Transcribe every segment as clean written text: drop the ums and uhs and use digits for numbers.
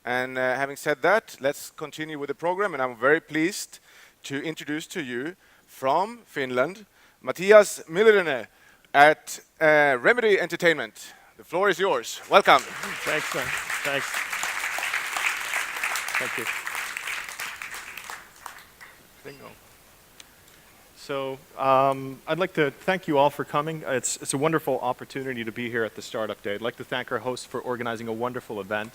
And having said that, let's continue with the program. And I'm very pleased to introduce to you from Finland, Matias Myllyrinne at Remedy Entertainment. The floor is yours. Welcome. Thanks, man. Thanks. Thank you. Bingo. So I'd like to thank you all for coming. It's a wonderful opportunity to be here at the Startup Day. I'd like to thank our hosts for organizing a wonderful event.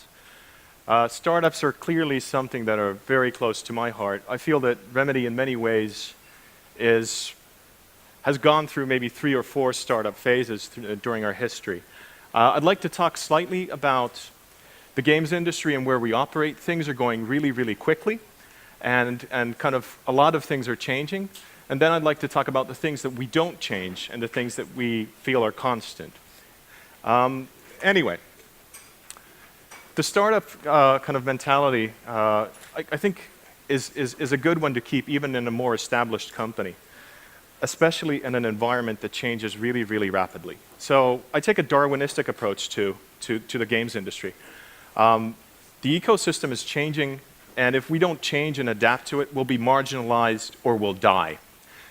Startups are clearly something that are very close to my heart. I feel that Remedy in many ways has gone through maybe 3 or 4 startup phases during our history. I'd like to talk slightly about the games industry and where we operate. Things are going really, really quickly, and kind of a lot of things are changing. And then I'd like to talk about the things that we don't change and the things that we feel are constant. Anyway, the startup kind of mentality, I think, is a good one to keep even in a more established company, especially in an environment that changes really, really rapidly. So I take a Darwinistic approach to the games industry. The ecosystem is changing, and if we don't change and adapt to it, we'll be marginalized or we'll die.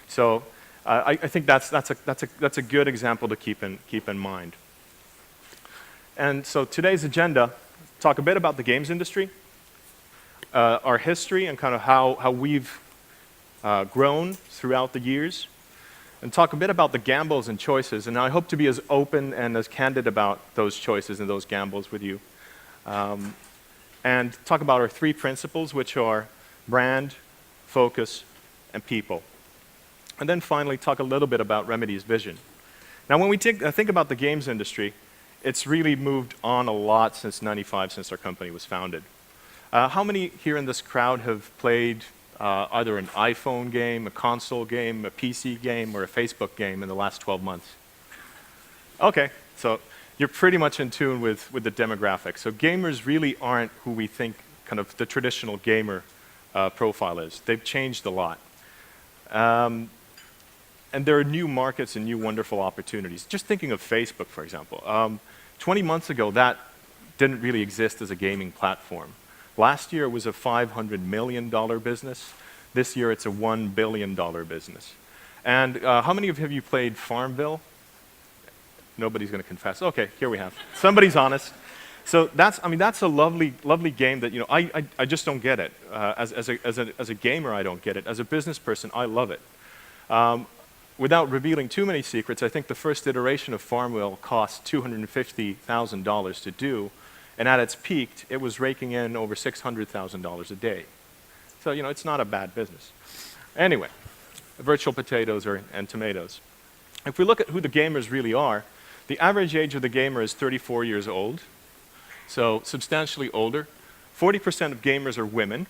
So I think that's a good example to keep in mind. And so today's agenda, talk a bit about the games industry, our history and kind of how we've grown throughout the years, and talk a bit about the gambles and choices. And I hope to be as open and as candid about those choices and those gambles with you. And talk about our 3 principles, which are brand, focus, and people. And then finally talk a little bit about Remedy's vision. Now when we think about the games industry, it's really moved on a lot since '95, since our company was founded. How many here in this crowd have played either an iPhone game, a console game, a PC game, or a Facebook game in the last 12 months? Okay, so you're pretty much in tune with the demographics. So gamers really aren't who we think kind of the traditional gamer profile is. They've changed a lot. And there are new markets and new wonderful opportunities. Just thinking of Facebook, for example. 20 months ago, that didn't really exist as a gaming platform. Last year, it was a $500 million business. This year, it's a $1 billion business. And how many of you played Farmville? Nobody's going to confess. Okay, here we have. Somebody's honest. So that's a lovely game that, you know, I just don't get it. As a gamer, I don't get it. As a business person, I love it. Without revealing too many secrets, I think the first iteration of Farmville cost $250,000 to do, and at its peak, it was raking in over $600,000 a day. So, you know, it's not a bad business. Anyway, virtual potatoes and tomatoes. If we look at who the gamers really are, the average age of the gamer is 34 years old, so substantially older. 40% of gamers are women,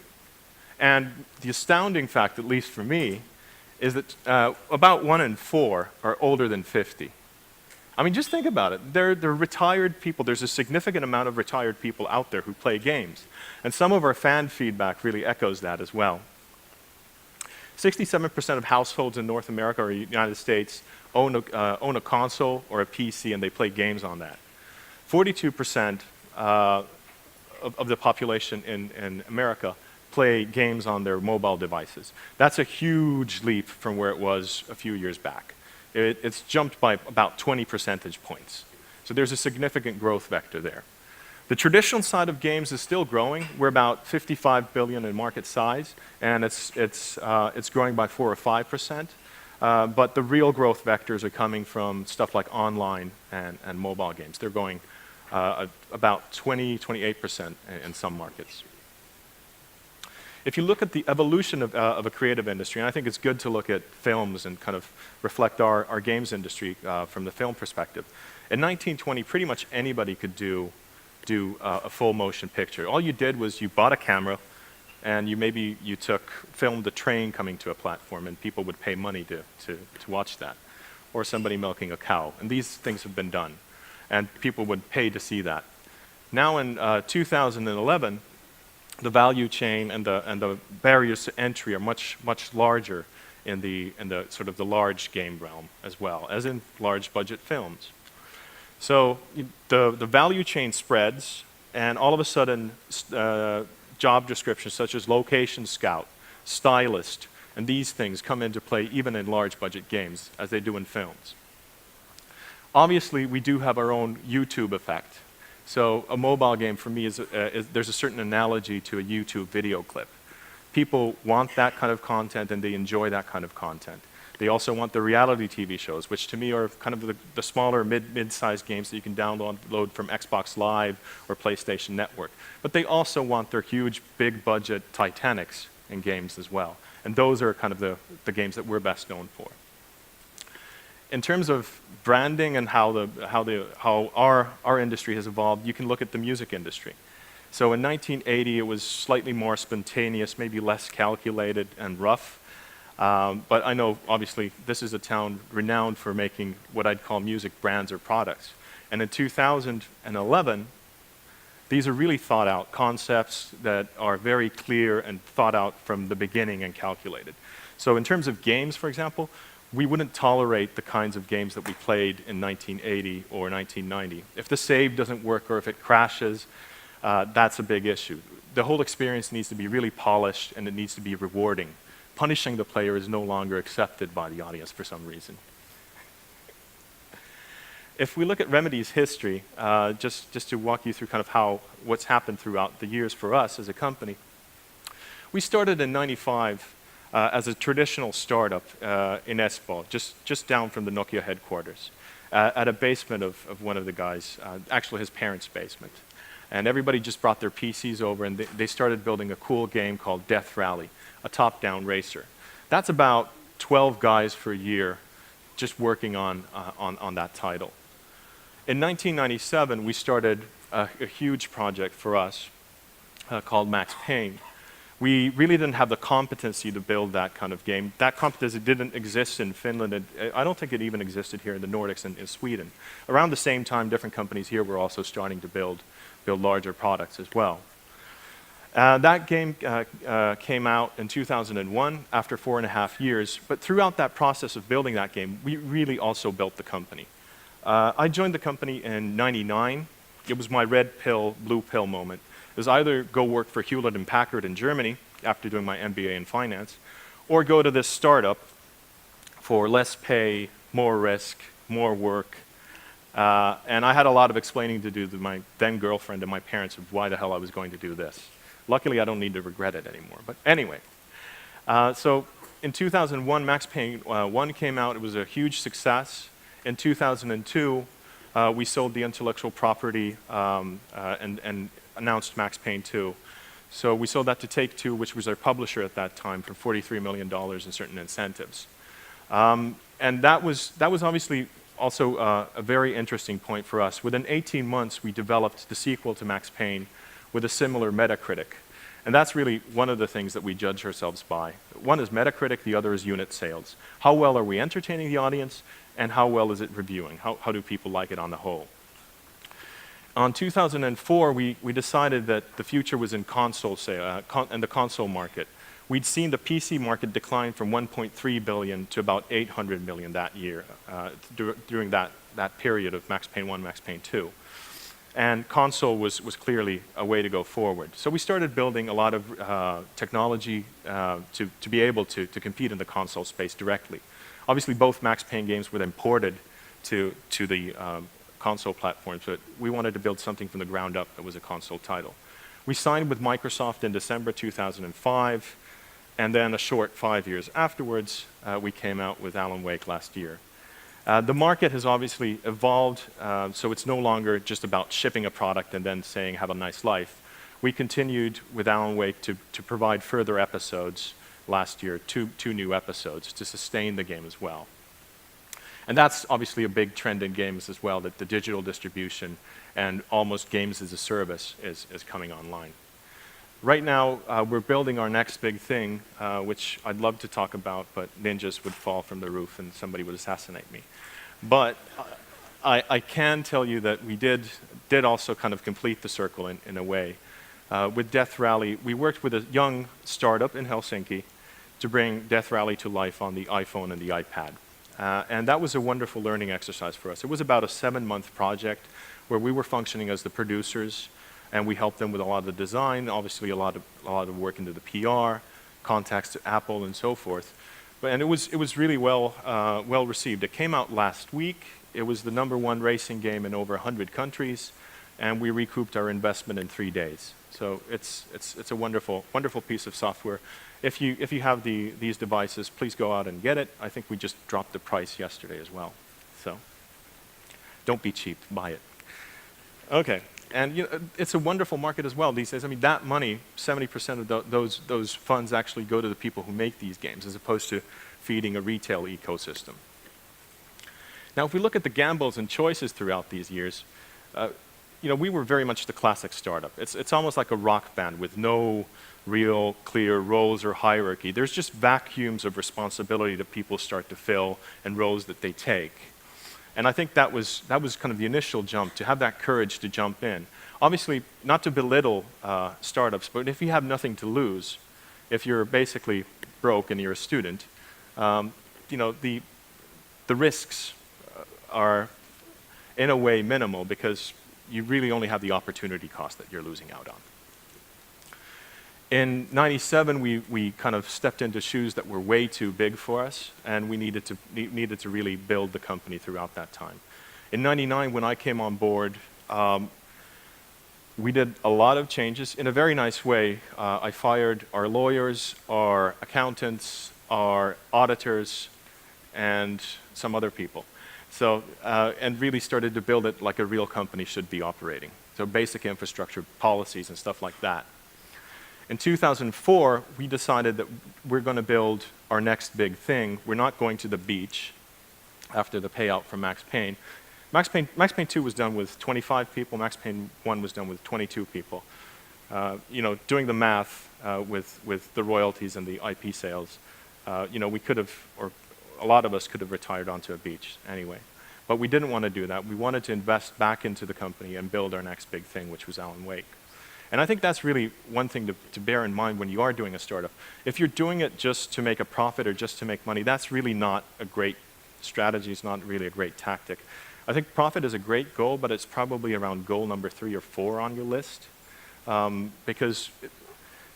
and the astounding fact, at least for me, is that about 1 in 4 are older than 50. I mean, just think about it. They're retired people. There's a significant amount of retired people out there who play games. And some of our fan feedback really echoes that as well. 67% of households in North America or United States own a console or a PC, and they play games on that. 42% of the population in America play games on their mobile devices. That's a huge leap from where it was a few years back. It's jumped by about 20 percentage points. So there's a significant growth vector there. The traditional side of games is still growing. We're about 55 billion in market size, and it's growing by 4 or 5%. But the real growth vectors are coming from stuff like online and mobile games. They're going about 28% in some markets. If you look at the evolution of a creative industry, and I think it's good to look at films and kind of reflect our games industry from the film perspective. In 1920, pretty much anybody could do a full motion picture. All you did was you bought a camera, and you filmed the train coming to a platform, and people would pay money to watch that, or somebody milking a cow. And these things have been done, and people would pay to see that. Now in 2011, the value chain and the barriers to entry are much larger in the sort of the large game realm as well as in large budget films. So the value chain spreads, And all of a sudden, job descriptions such as location scout, stylist, and these things come into play even in large budget games, as they do in films. Obviously, we do have our own YouTube effect. So a mobile game for me there's a certain analogy to a YouTube video clip. People want that kind of content and they enjoy that kind of content. They also want the reality TV shows, which to me are kind of the smaller mid-sized games that you can download from Xbox Live or PlayStation Network. But they also want their huge, big budget Titanics in games as well. And those are kind of the games that we're best known for. In terms of branding and how our industry has evolved, you can look at the music industry. So in 1980, it was slightly more spontaneous, maybe less calculated and rough. But I know, obviously, this is a town renowned for making what I'd call music brands or products. And in 2011, these are really thought out concepts that are very clear and thought out from the beginning and calculated. So in terms of games, for example, we wouldn't tolerate the kinds of games that we played in 1980 or 1990. If the save doesn't work or if it crashes, that's a big issue. The whole experience needs to be really polished and it needs to be rewarding. Punishing the player is no longer accepted by the audience for some reason. If we look at Remedy's history, just to walk you through kind of what's happened throughout the years for us as a company, we started in '95 as a traditional startup in Espoo, just down from the Nokia headquarters, at a basement of one of the guys, actually his parents' basement. And everybody just brought their PCs over and they started building a cool game called Death Rally, a top-down racer. That's about 12 guys for a year just working on that title. In 1997, we started a huge project for us called Max Payne. We really didn't have the competency to build that kind of game. That competency didn't exist in Finland. I don't think it even existed here in the Nordics and in Sweden. Around the same time, different companies here were also starting to build larger products as well. That game came out in 2001 after 4.5 years, but throughout that process of building that game, we really also built the company. I joined the company in '99. It was my red pill, blue pill moment. It was either go work for Hewlett & Packard in Germany after doing my MBA in finance, or go to this startup for less pay, more risk, more work. And I had a lot of explaining to do to my then girlfriend and my parents of why the hell I was going to do this. Luckily, I don't need to regret it anymore. But anyway, so in 2001, Max Payne 1 came out. It was a huge success. In 2002, we sold the intellectual property and announced Max Payne 2. So we sold that to Take-Two, which was our publisher at that time, for $43 million in certain incentives. And that was obviously also a very interesting point for us. Within 18 months, we developed the sequel to Max Payne with a similar Metacritic. And that's really one of the things that we judge ourselves by. One is Metacritic, the other is unit sales. How well are we entertaining the audience, and how well is it reviewing? How do people like it on the whole? In 2004, we decided that the future was in console in the console market. We'd seen the PC market decline from 1.3 billion to about 800 million that year, during that period of Max Payne 1, Max Payne 2. And console was clearly a way to go forward. So we started building a lot of technology to be able to compete in the console space directly. Obviously, both Max Payne games were imported to the console platforms, but we wanted to build something from the ground up that was a console title. We signed with Microsoft in December 2005, and then a short 5 years afterwards, we came out with Alan Wake last year. The market has obviously evolved, so it's no longer just about shipping a product and then saying, have a nice life. We continued with Alan Wake to provide further episodes last year, two new episodes, to sustain the game as well. And that's obviously a big trend in games as well, that the digital distribution and almost games as a service is coming online. Right now, we're building our next big thing, which I'd love to talk about, but ninjas would fall from the roof and somebody would assassinate me. But I can tell you that we did also kind of complete the circle in a way. With Death Rally, we worked with a young startup in Helsinki to bring Death Rally to life on the iPhone and the iPad. And that was a wonderful learning exercise for us. It was about a 7-month project where we were functioning as the producers. and we helped them with a lot of the design, obviously a lot of work into the PR, contacts to Apple and so forth. And it was really well received. It came out last week. It was the #1 racing game in over 100 countries, and we recouped our investment in 3 days. So it's a wonderful piece of software. If you have these devices, please go out and get it. I think we just dropped the price yesterday as well. So don't be cheap, buy it. Okay, and it's a wonderful market as well these days. I mean, that money, 70% of those funds actually go to the people who make these games, as opposed to feeding a retail ecosystem. Now, if we look at the gambles and choices throughout these years, we were very much the classic startup. It's almost like a rock band with no real clear roles or hierarchy. There's just vacuums of responsibility that people start to fill and roles that they take. And I think that was kind of the initial jump, to have that courage to jump in. Obviously, not to belittle startups, but if you have nothing to lose, if you're basically broke and you're a student, the risks are in a way minimal, because you really only have the opportunity cost that you're losing out on. In '97, we kind of stepped into shoes that were way too big for us, and we needed to really build the company throughout that time. In '99, when I came on board, we did a lot of changes in a very nice way. I fired our lawyers, our accountants, our auditors, and some other people. So, and really started to build it like a real company should be operating. So basic infrastructure, policies, and stuff like that. In 2004, we decided that we're going to build our next big thing. We're not going to the beach after the payout from Max Payne. Max Payne 2 was done with 25 people. Max Payne 1 was done with 22 people. Doing the math with the royalties and the IP sales, we could have, or a lot of us could have retired onto a beach anyway. But we didn't want to do that. We wanted to invest back into the company and build our next big thing, which was Alan Wake. And I think that's really one thing to bear in mind when you are doing a startup. If you're doing it just to make a profit or just to make money, that's really not a great strategy. It's not really a great tactic. I think profit is a great goal, but it's probably around goal number 3 or 4 on your list. Because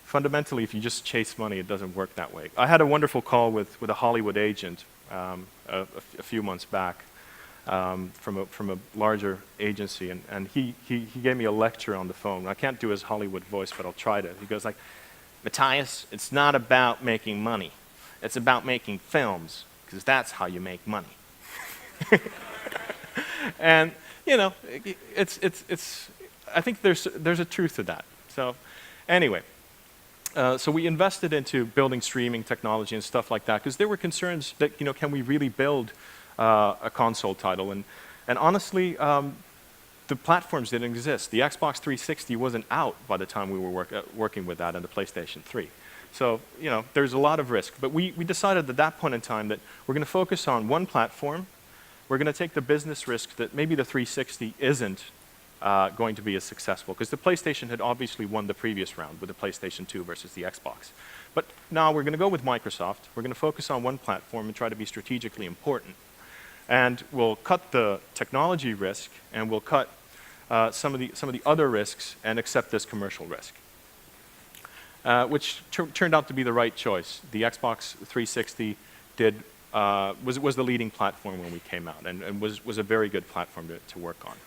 fundamentally, if you just chase money, it doesn't work that way. I had a wonderful call with a Hollywood agent a few months back. From a larger agency, and he gave me a lecture on the phone. I can't do his Hollywood voice, but I'll try to. He goes like, "Matias, it's not about making money. It's about making films, because that's how you make money." And I think there's a truth to that. So anyway, so we invested into building streaming technology and stuff like that, because there were concerns that can we really build a console title, and honestly, the platforms didn't exist. The Xbox 360 wasn't out by the time we were working with that, and the PlayStation 3. So there's a lot of risk. But we decided at that point in time that we're going to focus on one platform. We're going to take the business risk that maybe the 360 isn't going to be as successful, because the PlayStation had obviously won the previous round with the PlayStation 2 versus the Xbox. But now we're going to go with Microsoft. We're going to focus on one platform and try to be strategically important. And we'll cut the technology risk, and we'll cut some of the other risks, and accept this commercial risk, which turned out to be the right choice. The Xbox 360 was the leading platform when we came out, and was a very good platform to work on.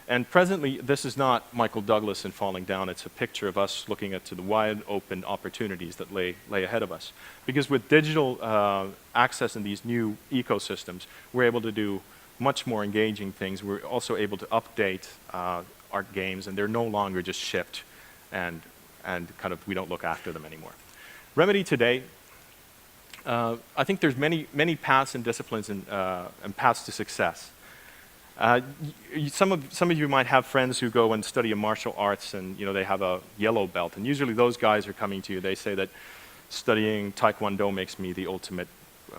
And presently, this is not Michael Douglas and falling down. It's a picture of us looking to the wide open opportunities that lay ahead of us. Because with digital access in these new ecosystems, we're able to do much more engaging things. We're also able to update our games, and they're no longer just shipped and kind of we don't look after them anymore. Remedy today, I think there's many paths and disciplines and paths to success. Some of you might have friends who go and study a martial arts, and they have a yellow belt, and usually those guys are coming to you. They say that studying Taekwondo makes me the ultimate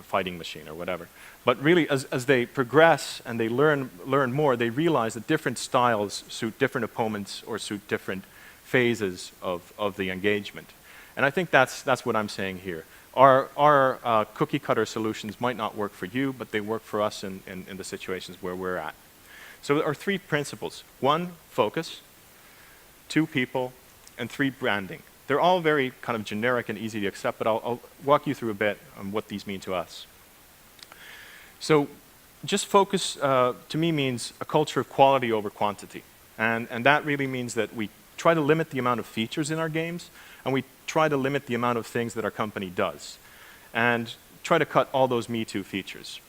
fighting machine or whatever. But really, as they progress and they learn more, they realize that different styles suit different opponents or suit different phases of the engagement. And I think that's what I'm saying here. Our cookie cutter solutions might not work for you, but they work for us in the situations where we're at. So there are 3 principles. 1, focus. 2 people, and 3 branding. They're all very kind of generic and easy to accept, but I'll walk you through a bit on what these mean to us. So just focus, to me, means a culture of quality over quantity. And that really means that we try to limit the amount of features in our games, and we try to limit the amount of things that our company does, and try to cut all those Me Too features.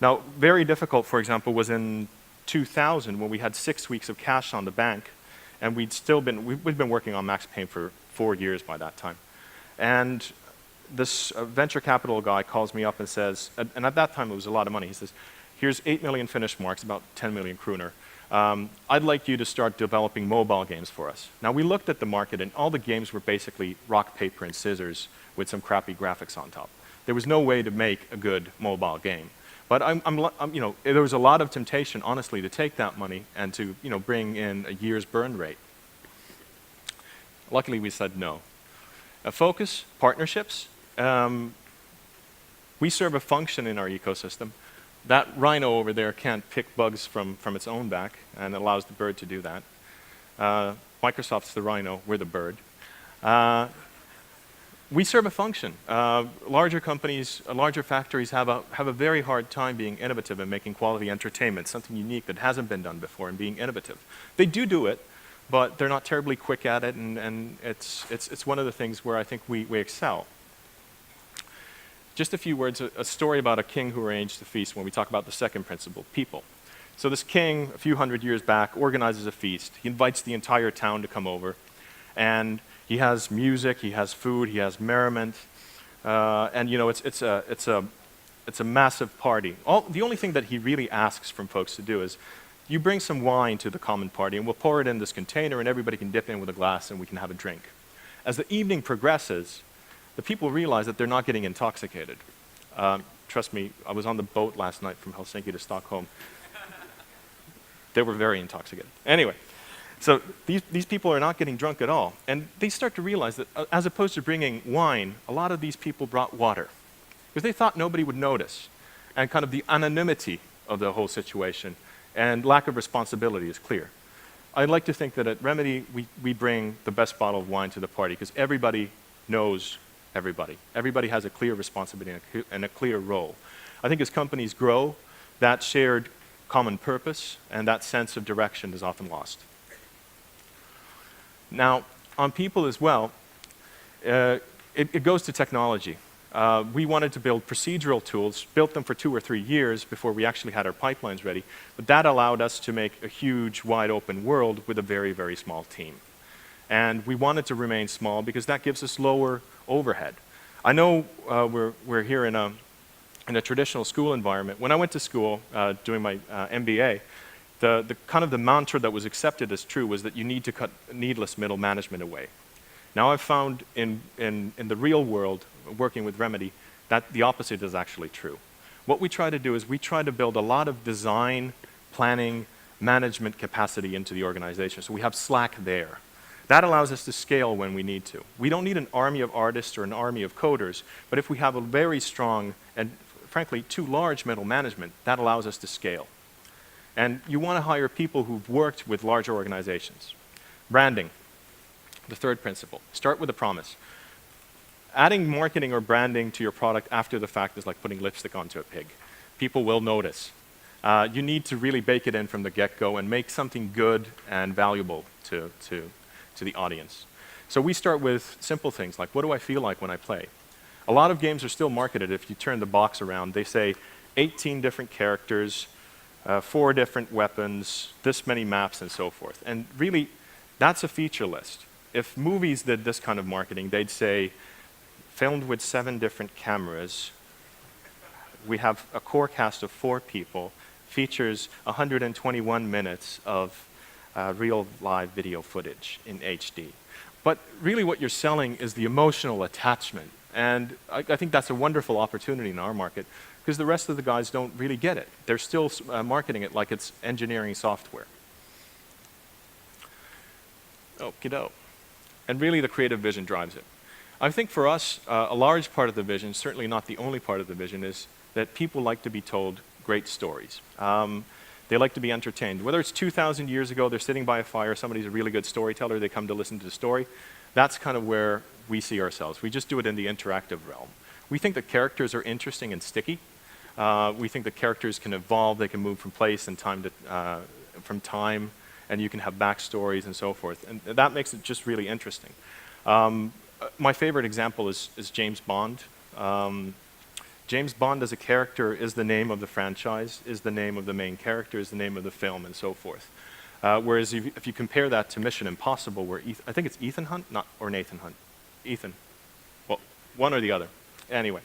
Now, very difficult, for example, was in 2000 when we had 6 weeks of cash on the bank, and we'd been working on Max Payne for 4 years by that time. And this venture capital guy calls me up and says, and at that time it was a lot of money, he says, here's 8 million Finnish marks, about 10 million kroner. I'd like you to start developing mobile games for us. Now, we looked at the market, and all the games were basically rock, paper, and scissors with some crappy graphics on top. There was no way to make a good mobile game. But there was a lot of temptation, honestly, to take that money and to bring in a year's burn rate. Luckily, we said no. Focus, partnerships. We serve a function in our ecosystem. That rhino over there can't pick bugs from its own back, and it allows the bird to do that. Microsoft's the rhino, we're the bird. We serve a function. Larger companies, larger factories have a very hard time being innovative and making quality entertainment, something unique that hasn't been done before, and being innovative. They do it, but they're not terribly quick at it, and it's one of the things where I think we excel. Just a few words, a story about a king who arranged a feast when we talk about the second principle, people. So this king, a few hundred years back, organizes a feast. He invites the entire town to come over, and he has music, he has food, he has merriment, and it's a massive party. The only thing that he really asks from folks to do is, you bring some wine to the common party, and we'll pour it in this container, and everybody can dip in with a glass, and we can have a drink. As the evening progresses, the people realize that they're not getting intoxicated. Trust me, I was on the boat last night from Helsinki to Stockholm. They were very intoxicated. Anyway, so these people are not getting drunk at all. And they start to realize that as opposed to bringing wine, a lot of these people brought water. Because they thought nobody would notice. And kind of the anonymity of the whole situation and lack of responsibility is clear. I'd like to think that at Remedy, we bring the best bottle of wine to the party because everybody knows everybody. Everybody has a clear responsibility and a clear role. I think as companies grow, that shared common purpose and that sense of direction is often lost. Now, on people as well, it goes to technology. We wanted to build procedural tools, built them for 2 or 3 years before we actually had our pipelines ready, but that allowed us to make a huge, wide open world with a very, very small team. And we wanted to remain small because that gives us lower overhead. I know we're here in a traditional school environment. When I went to school doing my MBA, the kind of the mantra that was accepted as true was that you need to cut needless middle management away. Now I've found in the real world, working with Remedy, that the opposite is actually true. What we try to do is we try to build a lot of design, planning, management capacity into the organization. So we have slack there. That allows us to scale when we need to. We don't need an army of artists or an army of coders, but if we have a very strong and frankly too large middle management, that allows us to scale. And you want to hire people who've worked with larger organizations. Branding, the third principle. Start with a promise. Adding marketing or branding to your product after the fact is like putting lipstick onto a pig. People will notice. You need to really bake it in from the get-go and make something good and valuable to the audience. So we start with simple things like, what do I feel like when I play? A lot of games are still marketed, if you turn the box around, they say 18 different characters, 4 different weapons, this many maps, and so forth. And really, that's a feature list. If movies did this kind of marketing, they'd say, filmed with 7 different cameras, we have a core cast of 4 people, features 121 minutes of real live video footage in HD. But really what you're selling is the emotional attachment. And I think that's a wonderful opportunity in our market because the rest of the guys don't really get it. They're still marketing it like it's engineering software. Okey-doke. And really the creative vision drives it. I think for us, a large part of the vision, certainly not the only part of the vision, is that people like to be told great stories. They like to be entertained. Whether it's 2,000 years ago, they're sitting by a fire, somebody's a really good storyteller, they come to listen to the story. That's kind of where we see ourselves. We just do it in the interactive realm. We think that characters are interesting and sticky. We think that characters can evolve, they can move from place and time to, from time, and you can have backstories and so forth. And that makes it just really interesting. My favorite example is James Bond. James Bond as a character is the name of the franchise, is the name of the main character, is the name of the film, and so forth. Whereas if you compare that to Mission Impossible, where I think it's Ethan Hunt, or Nathan Hunt. Ethan. Well, one or the other. Anyway.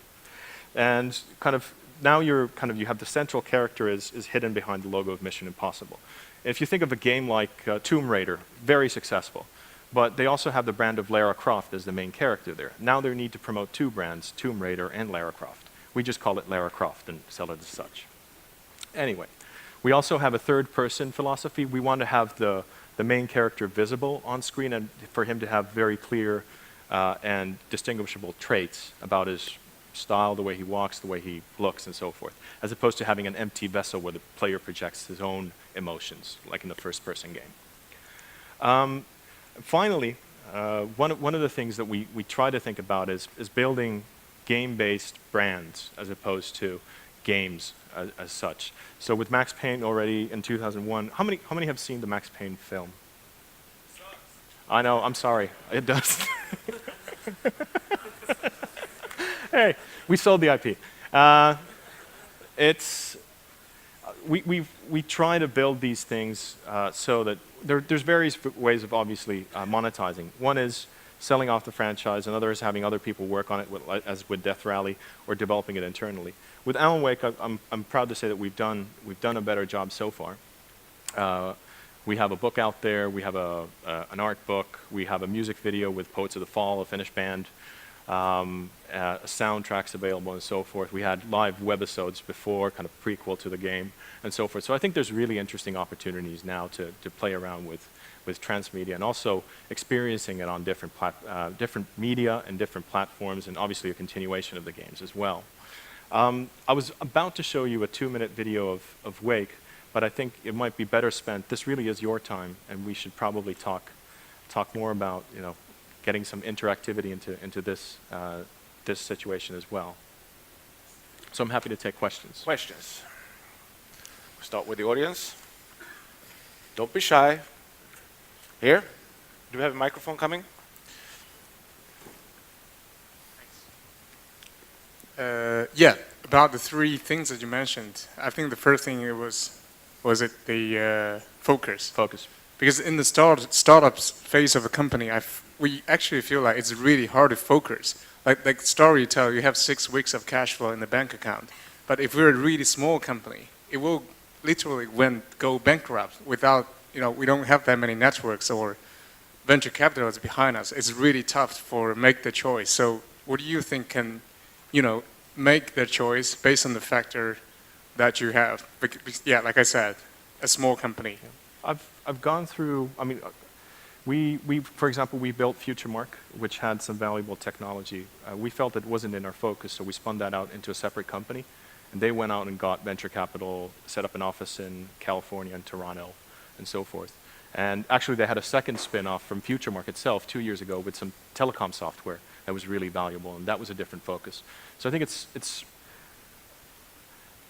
And kind of now you have the central character is hidden behind the logo of Mission Impossible. If you think of a game like Tomb Raider, very successful. But they also have the brand of Lara Croft as the main character there. Now they need to promote two brands, Tomb Raider and Lara Croft. We just call it Lara Croft and sell it as such. Anyway, we also have a third-person philosophy. We want to have the main character visible on screen and for him to have very clear and distinguishable traits about his style, the way he walks, the way he looks, and so forth, as opposed to having an empty vessel where the player projects his own emotions, like in the first-person game. Finally, one of the things that we try to think about is building game-based brands as opposed to games as such. So with Max Payne already in 2001, how many have seen the Max Payne film? Sucks. I know, I'm sorry, it does. Hey, we sold the IP. We try to build these things so that there's various ways of obviously monetizing. One is selling off the franchise, another is having other people work on it, as with Death Rally, or developing it internally. With Alan Wake, I'm proud to say that we've done a better job so far. We have a book out there, we have an art book, we have a music video with Poets of the Fall, a Finnish band, soundtracks available and so forth. We had live webisodes before, kind of prequel to the game, and so forth. So I think there's really interesting opportunities now to play around with transmedia and also experiencing it on different media and different platforms, and obviously a continuation of the games as well. I was about to show you a 2-minute video of Wake, but I think it might be better spent. This really is your time, and we should probably talk more about, you know, getting some interactivity into this situation as well. So I'm happy to take questions. Questions. We'll start with the audience. Don't be shy. Here, do we have a microphone coming? Yeah, about the 3 things that you mentioned. I think the first thing was it the focus. Focus. Because in the startup phase of a company, we actually feel like it's really hard to focus. Like storyteller, you have 6 weeks of cash flow in the bank account. But if we're a really small company, it will literally go bankrupt without, you know, we don't have that many networks or venture capitalists behind us. It's really tough for make the choice. So what do you think can, you know, make the choice based on the factor that you have? Yeah, like I said, a small company. I've gone through, I mean, for example, we built FutureMark, which had some valuable technology. We felt it wasn't in our focus, so we spun that out into a separate company. And they went out and got venture capital, set up an office in California and Toronto, and so forth. And actually, they had a second spin-off from FutureMark itself 2 years ago with some telecom software that was really valuable, and that was a different focus. So I think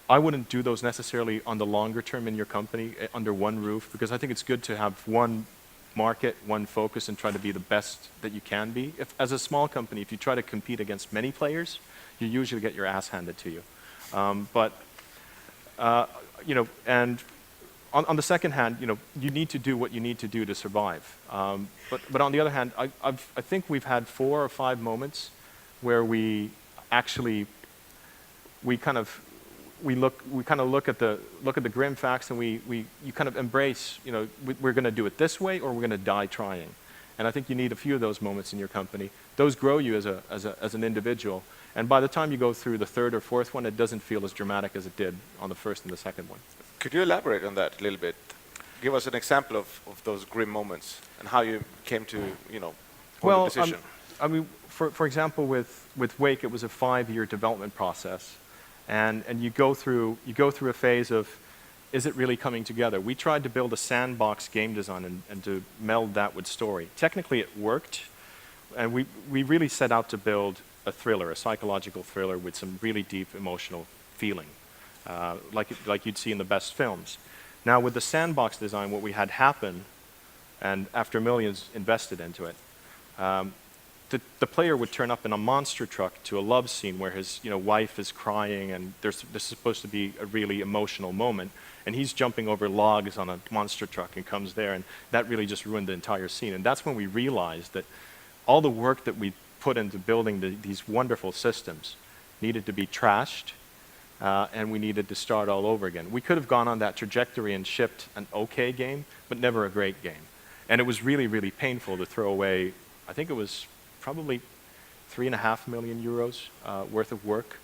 I wouldn't do those necessarily on the longer term in your company under one roof, because I think it's good to have one market, one focus, and try to be the best that you can be. As a small company, if you try to compete against many players, you usually get your ass handed to you. You know, and on the second hand, you know, you need to do what you need to do to survive. But on the other hand, I think we've had 4 or 5 moments where we actually look at the grim facts, and you kind of embrace, you know, we're going to do it this way or we're going to die trying. And I think you need a few of those moments in your company. Those grow you as an individual. And by the time you go through the 3rd or 4th one, it doesn't feel as dramatic as it did on the 1st and the 2nd one. Could you elaborate on that a little bit? Give us an example of those grim moments and how you came to, you know, hold the position. I mean, for example, with Wake, it was a 5-year development process. And you go through a phase of is it really coming together? We tried to build a sandbox game design and to meld that with story. Technically it worked, and we really set out to build a thriller, a psychological thriller with some really deep emotional feeling, like you'd see in the best films. Now with the sandbox design, what we had happen, and after millions invested into it, the player would turn up in a monster truck to a love scene where his wife is crying, and this is supposed to be a really emotional moment, and he's jumping over logs on a monster truck and comes there, and that really just ruined the entire scene. And that's when we realized that all the work that we put into building these wonderful systems needed to be trashed, and we needed to start all over again. We could have gone on that trajectory and shipped an okay game, but never a great game. And it was really, really painful to throw away, I think it was probably 3.5 million euros worth of work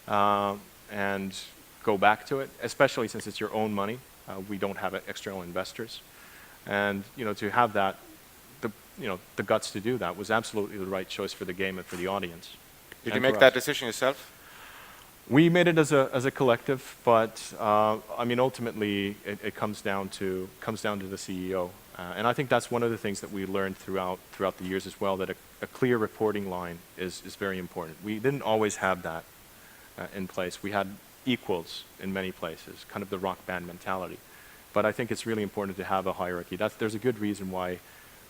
and go back to it, especially since it's your own money. We don't have external investors. And to have that, the guts to do that was absolutely the right choice for the game and for the audience. Did you make that decision yourself? We made it as a collective, but I mean, ultimately, it comes down to the CEO, and I think that's one of the things that we learned throughout the years as well. That a clear reporting line is very important. We didn't always have that in place. We had equals in many places, kind of the rock band mentality. But I think it's really important to have a hierarchy. There's a good reason why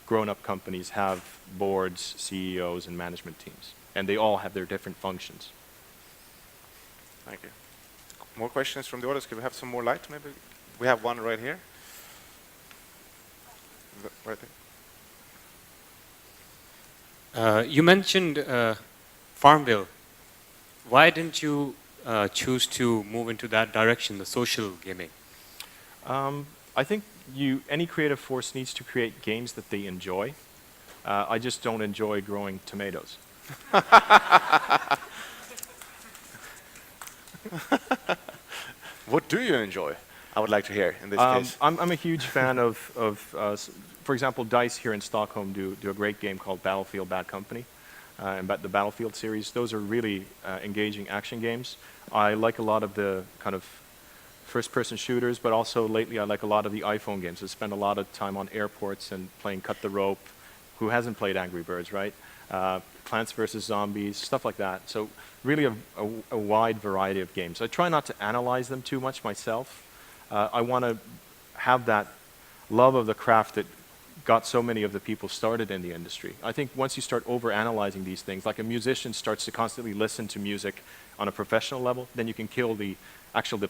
grown-up companies have boards, CEOs, and management teams, and they all have their different functions. Thank you. More questions from the audience? Can we have some more light, maybe? We have one right here. Right there. You mentioned Farmville. Why didn't you choose to move into that direction, the social gaming? I think any creative force needs to create games that they enjoy. I just don't enjoy growing tomatoes. What do you enjoy? I would like to hear in this case. I'm a huge fan of for example, DICE here in Stockholm do a great game called Battlefield Bad Company, and the Battlefield series. Those are really engaging action games. I like a lot of the kind of first-person shooters, but also lately I like a lot of the iPhone games. I spend a lot of time on airports and playing Cut the Rope. Who hasn't played Angry Birds, right? Plants vs. Zombies, stuff like that. So really a wide variety of games. I try not to analyze them too much myself. I want to have that love of the craft that got so many of the people started in the industry. I think once you start over-analyzing these things, like a musician starts to constantly listen to music on a professional level, then you can kill the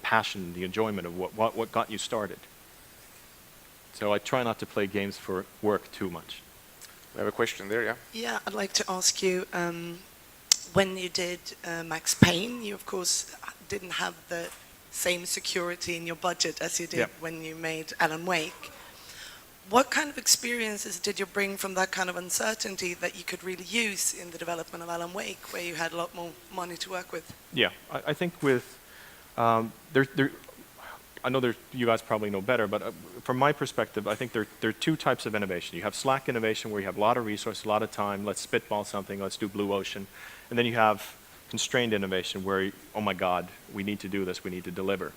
passion, the enjoyment of what got you started. So I try not to play games for work too much. We have a question there, yeah? Yeah, I'd like to ask you, when you did Max Payne, you of course didn't have the same security in your budget as you did when you made Alan Wake. What kind of experiences did you bring from that kind of uncertainty that you could really use in the development of Alan Wake, where you had a lot more money to work with? Yeah, I think with, I know you guys probably know better, but from my perspective, I think there are two types of innovation. You have Slack innovation, where you have a lot of resources, a lot of time, let's spitball something, let's do blue ocean. And then you have constrained innovation, where, oh my God, we need to do this, we need to deliver.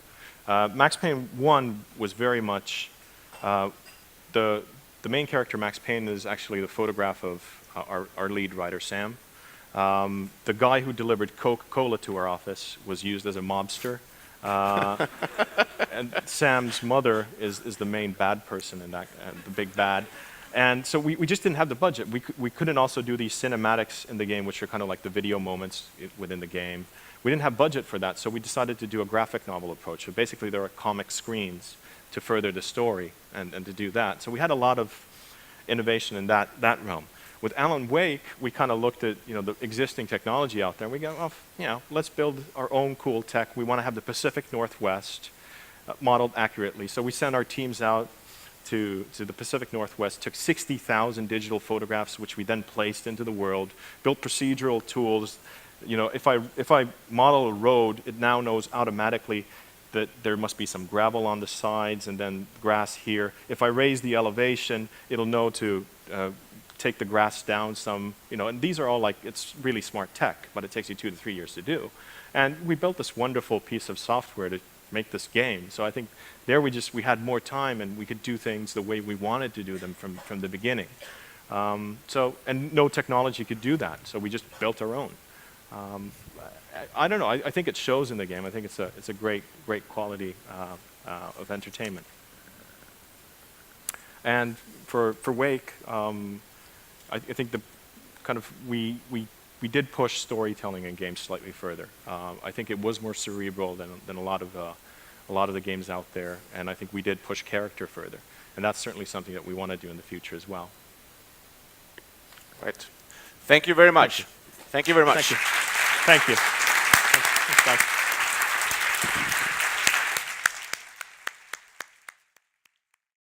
Max Payne 1 was very much, the main character, Max Payne, is actually the photograph of our lead writer, Sam. The guy who delivered Coca-Cola to our office was used as a mobster. And Sam's mother is the main bad person in that, the big bad. And so we just didn't have the budget. We couldn't also do these cinematics in the game, which are kind of like the video moments within the game. We didn't have budget for that, so we decided to do a graphic novel approach. So basically there are comic screens to further the story and to do that. So we had a lot of innovation in that realm. With Alan Wake, we kind of looked at the existing technology out there, and we go, oh, let's build our own cool tech. We want to have the Pacific Northwest modeled accurately. So we sent our teams out to the Pacific Northwest, took 60,000 digital photographs, which we then placed into the world, built procedural tools. If I model a road, it now knows automatically that there must be some gravel on the sides and then grass here. If I raise the elevation, it'll know to take the grass down some, and these are all it's really smart tech, but it takes you 2 to 3 years to do. And we built this wonderful piece of software make this game. So I think there we had more time and we could do things the way we wanted to do them from the beginning. And no technology could do that, so we just built our own. I don't know, I think it shows in the game. I think it's a great quality of entertainment. And for Wake, I think the kind of we did push storytelling in games slightly further. I think it was more cerebral than a lot of the games out there, and I think we did push character further, and that's certainly something that we want to do in the future as well. Right. Thank you very much. Thank you very much. Thank you. Thank you. Thanks, guys.